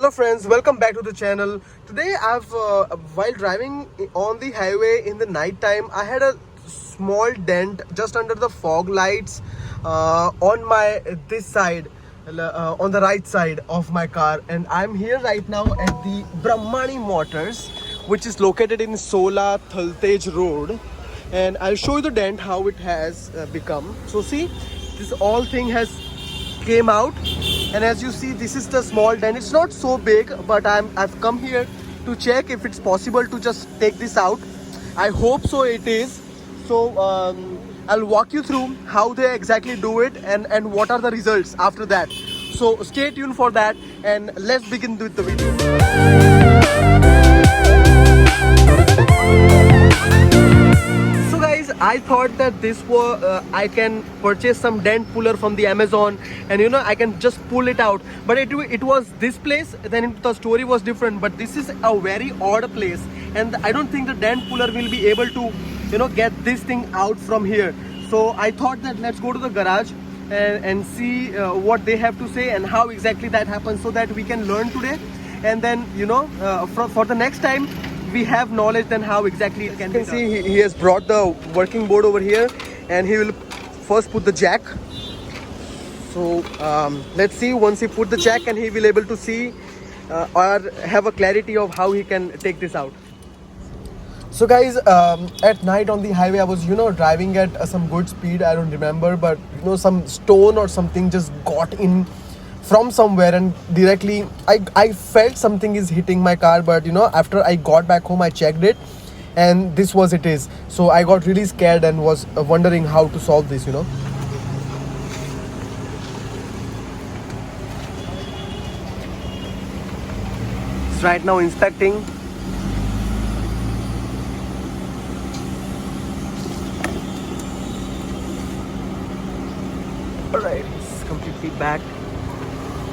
Hello friends, welcome back to the channel. Today while driving on the highway in the night time, I had a small dent just under the fog lights on my this side, on the right side of my car, and I'm here right now at the Brahmani Motors, which is located in Sola Thaltej Road, and I'll show you the dent how it has become. So see, this all thing has came out, and as you see, this is the small dent. It's not so big, but I've come here to check if it's possible to just take this out. I hope so it is. So I'll walk you through how they exactly do it and what are the results after that. So stay tuned for that, and let's begin with the video. So guys, I thought that this was I can purchase some dent puller from the Amazon, and I can just pull it out, but it was this place, then the story was different. But this is a very odd place, and I don't think the dent puller will be able to get this thing out from here. So I thought that let's go to the garage and see what they have to say and how exactly that happens, so that we can learn today, and then for the next time we have knowledge then how exactly it can be done. You can see he has brought the working board over here, and he will first put the jack. So let's see, once he put the jack, and he will able to see or have a clarity of how he can take this out. So guys, at night on the highway I was driving at some good speed. I don't remember, but some stone or something just got in from somewhere, and directly I felt something is hitting my car. But after I got back home, I checked it, and this was it is. So I got really scared and was wondering how to solve this. It's right now inspecting. Alright, it's completely back,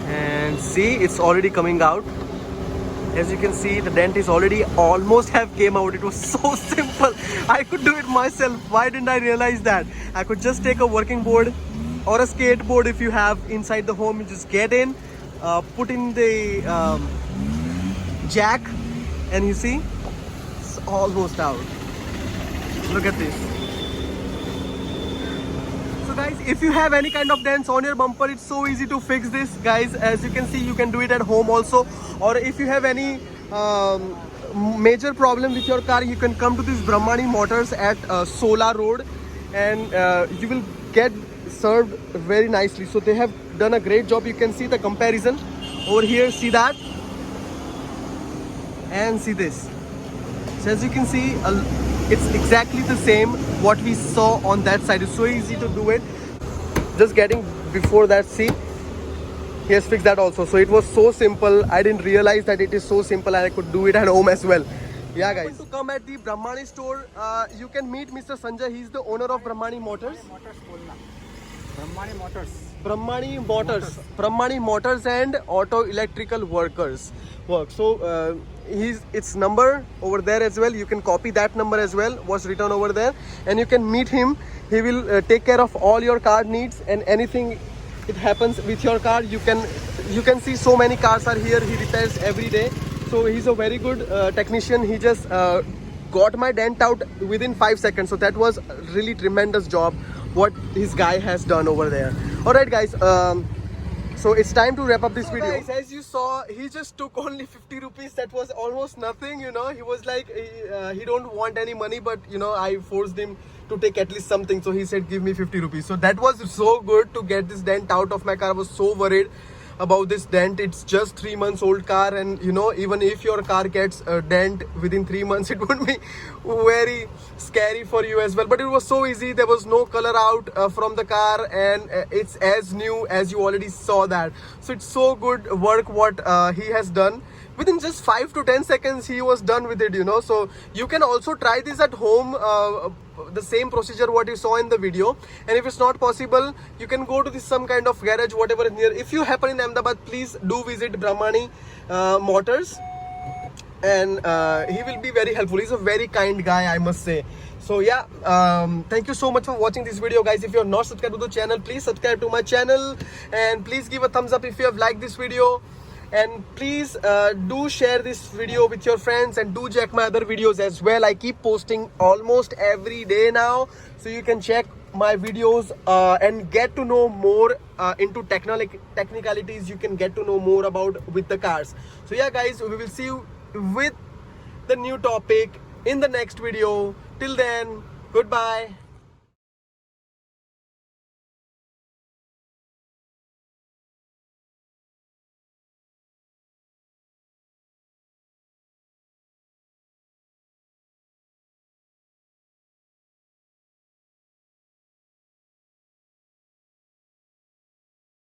and see, it's already coming out. As you can see, the dent is already almost have came out. It was so simple. I could do it myself. Why didn't I realize that? I could just take a working board or a skateboard if you have inside the home. You just get in, put in the jack, and you see, it's almost out. Look at this. So guys, if you have any kind of dents on your bumper, it's so easy to fix this, guys. As you can see, you can do it at home also, or if you have any major problem with your car, you can come to this Brahmani Motors at Sola Road, and you will get served very nicely. So they have done a great job. You can see the comparison over here. See that, and see this. So as you can see, it's exactly the same what we saw on that side. It's so easy to do it. Just getting before that, see, he has fixed that also. So it was so simple. I didn't realize that it is so simple, and I could do it at home as well. Yeah guys, to come at the Brahmani store, you can meet Mr. Sanjay. He's the owner of Brahmani Motors. Brahmani Motors and Auto Electrical Workers work. So its number over there as well. You can copy that number as well, was written over there, and you can meet him. He will take care of all your car needs, and anything it happens with your car, you can see so many cars are here. He repairs every day. So he's a very good technician. He just got my dent out within 5 seconds. So that was a really tremendous job what his guy has done over there. Alright guys, so it's time to wrap up this video. Guys, as you saw, he just took only 50 rupees. That was almost nothing. He was like, he don't want any money, but I forced him to take at least something. So he said, give me 50 rupees. So that was so good to get this dent out of my car. I was so worried about this dent. It's just 3 months old car, and even if your car gets a dent within 3 months, it would be very scary for you as well. But it was so easy. There was no color out from the car, and it's as new as you already saw that. So it's so good work what he has done. Within just 5 to 10 seconds he was done with it. So you can also try this at home, the same procedure what you saw in the video. And if it's not possible, you can go to some kind of garage, whatever is near. If you happen in Ahmedabad, please do visit Brahmani Motors, and he will be very helpful. He's a very kind guy, I must say. So yeah, thank you so much for watching this video, guys. If you are not subscribed to the channel, please subscribe to my channel, and please give a thumbs up if you have liked this video. and please do share this video with your friends, and do check my other videos as well. I keep posting almost every day now, so you can check my videos and get to know more into technicalities. You can get to know more about with the cars. So yeah guys, we will see you with the new topic in the next video. Till then, goodbye.